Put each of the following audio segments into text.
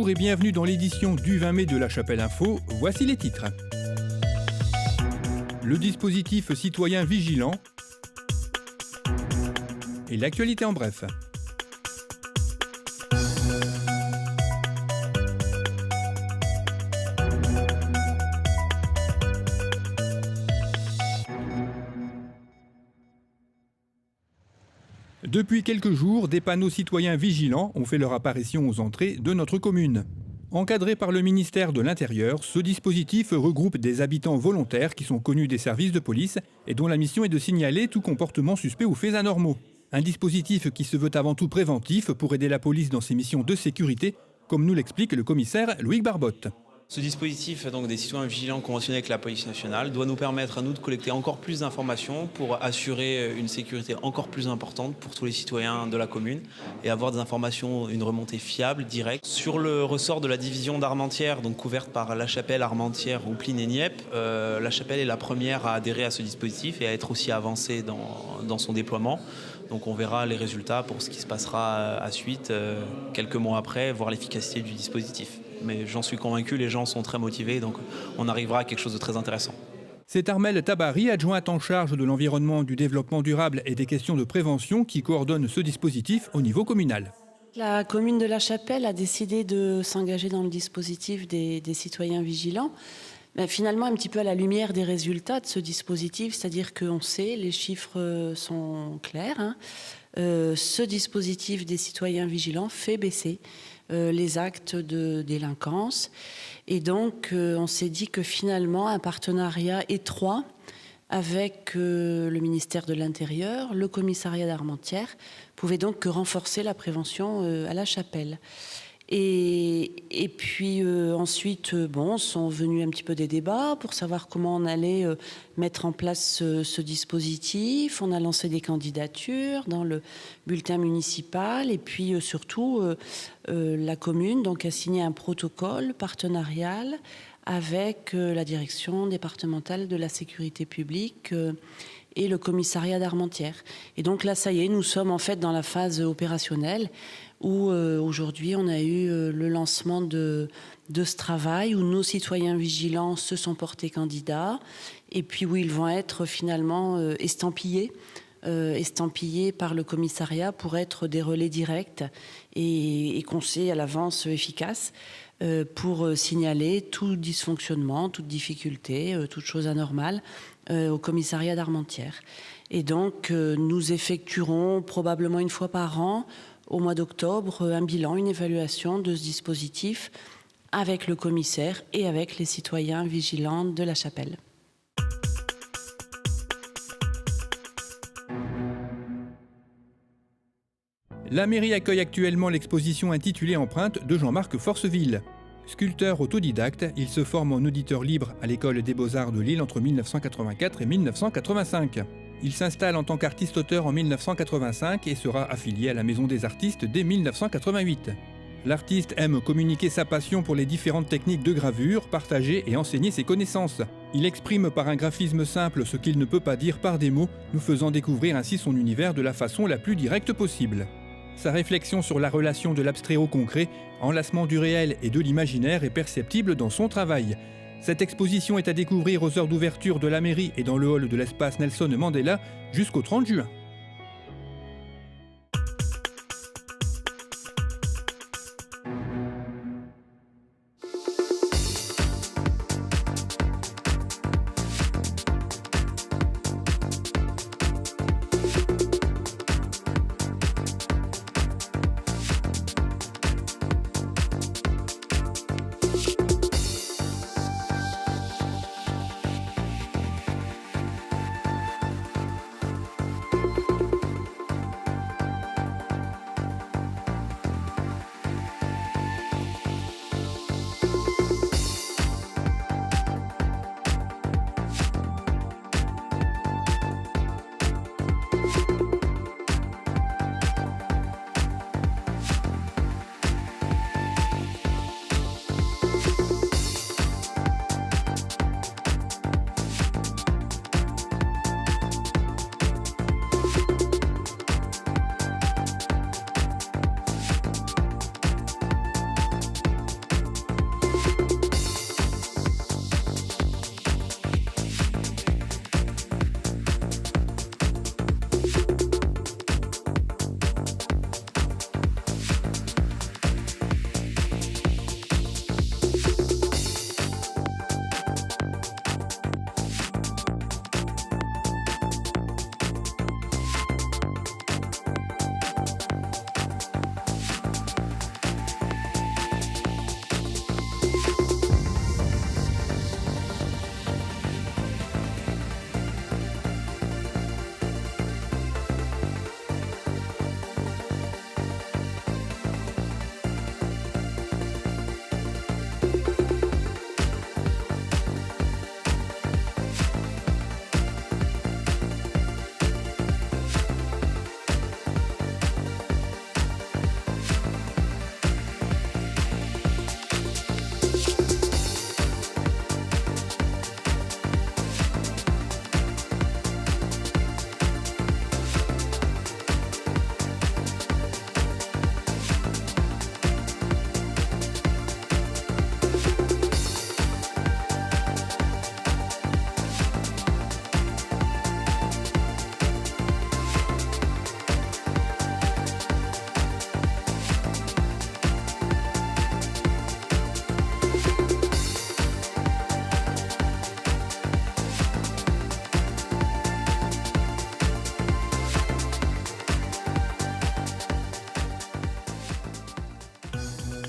Bonjour et bienvenue dans l'édition du 20 mai de La Chapelle Info. Voici les titres. Le dispositif citoyen vigilant et l'actualité en bref. Depuis quelques jours, des panneaux citoyens vigilants ont fait leur apparition aux entrées de notre commune. Encadré par le ministère de l'Intérieur, ce dispositif regroupe des habitants volontaires qui sont connus des services de police et dont la mission est de signaler tout comportement suspect ou faits anormaux. Un dispositif qui se veut avant tout préventif pour aider la police dans ses missions de sécurité, comme nous l'explique le commissaire Loïc Barbotte. Ce dispositif donc, des citoyens vigilants conventionnés avec la police nationale doit nous permettre à nous de collecter encore plus d'informations pour assurer une sécurité encore plus importante pour tous les citoyens de la commune et avoir des informations, une remontée fiable, directe. Sur le ressort de la division d'Armentières, donc couverte par La Chapelle, Armentières, Rouplines et Nieppe, La Chapelle est la première à adhérer à ce dispositif et à être aussi avancée dans son déploiement. Donc on verra les résultats pour ce qui se passera à suite, quelques mois après, voir l'efficacité du dispositif. Mais j'en suis convaincu, les gens sont très motivés, donc on arrivera à quelque chose de très intéressant. C'est Armelle Tabary, adjointe en charge de l'environnement, du développement durable et des questions de prévention, qui coordonne ce dispositif au niveau communal. La commune de La Chapelle a décidé de s'engager dans le dispositif des citoyens vigilants. Finalement, un petit peu à la lumière des résultats de ce dispositif, c'est-à-dire qu'on sait, les chiffres sont clairs. Ce dispositif des citoyens vigilants fait baisser les actes de délinquance. Et donc, on s'est dit que finalement, un partenariat étroit avec le ministère de l'Intérieur, le commissariat d'Armentières, pouvait donc renforcer la prévention à La Chapelle. Et puis ensuite, sont venus un petit peu des débats pour savoir comment on allait mettre en place ce dispositif. On a lancé des candidatures dans le bulletin municipal et puis surtout la commune donc, a signé un protocole partenarial avec la direction départementale de la sécurité publique et le commissariat d'Armentières. Et donc là, ça y est, nous sommes en fait dans la phase opérationnelle où aujourd'hui on a eu le lancement de ce travail où nos citoyens vigilants se sont portés candidats et puis où ils vont être finalement estampillés par le commissariat pour être des relais directs et conseils à l'avance efficaces pour signaler tout dysfonctionnement, toute difficulté, toute chose anormale au commissariat d'Armentières. Et donc nous effectuerons probablement une fois par an au mois d'octobre, un bilan, une évaluation de ce dispositif avec le commissaire et avec les citoyens vigilants de La Chapelle. La mairie accueille actuellement l'exposition intitulée Empreinte de Jean-Marc Forceville. Sculpteur autodidacte, il se forme en auditeur libre à l'école des Beaux-Arts de Lille entre 1984 et 1985. Il s'installe en tant qu'artiste-auteur en 1985 et sera affilié à la Maison des Artistes dès 1988. L'artiste aime communiquer sa passion pour les différentes techniques de gravure, partager et enseigner ses connaissances. Il exprime par un graphisme simple ce qu'il ne peut pas dire par des mots, nous faisant découvrir ainsi son univers de la façon la plus directe possible. Sa réflexion sur la relation de l'abstrait au concret, enlacement du réel et de l'imaginaire est perceptible dans son travail. Cette exposition est à découvrir aux heures d'ouverture de la mairie et dans le hall de l'espace Nelson Mandela jusqu'au 30 juin.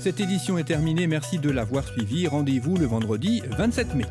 Cette édition est terminée, merci de l'avoir suivi. Rendez-vous le vendredi 27 mai.